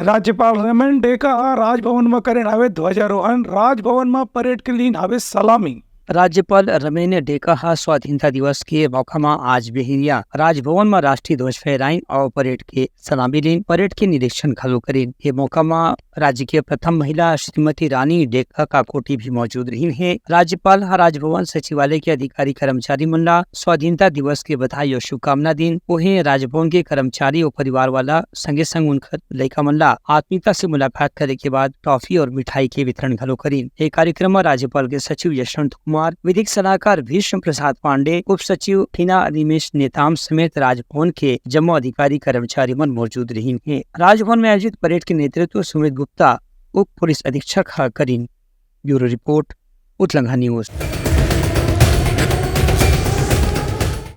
राज्यपाल रमन डेका राजभवन में करें हवे ध्वजारोहण। राजभवन में परेड के लीन हवे सलामी। राज्यपाल रमेन डेका स्वाधीनता दिवस के मौका में आज बेहिरिया राजभवन में राष्ट्रीय ध्वज फहराइन और परेड के सलामी लीन। परेड के निरीक्षण खलो करीन। ये मौका में राज्य के प्रथम महिला श्रीमती रानी डेका का कोटी भी मौजूद रही है। राज्यपाल राजभवन सचिवालय के अधिकारी कर्मचारी मंडला स्वाधीनता दिवस के बधाई और शुभकामना दिन। वहीं राजभवन के कर्मचारी और परिवार वाला संगे संग उनकर लड़का मंडला आत्मीयता से मुलाकात करे के बाद टॉफी और मिठाई के वितरण खलो करीन। एक कार्यक्रम में राज्यपाल के सचिव यशवंत कुमार, विधिक सलाहकार भीष्म प्रसाद पांडे, उप सचिव हिना अनिमेश नेताम समेत राजभवन के जम्मू अधिकारी कर्मचारी मन मौजूद रही है। राजभवन में आयोजित परेड के नेतृत्व सुमित गुप्ता, उप पुलिस अधीक्षक करीन। ब्यूरो रिपोर्ट, उत्तलंघा न्यूज।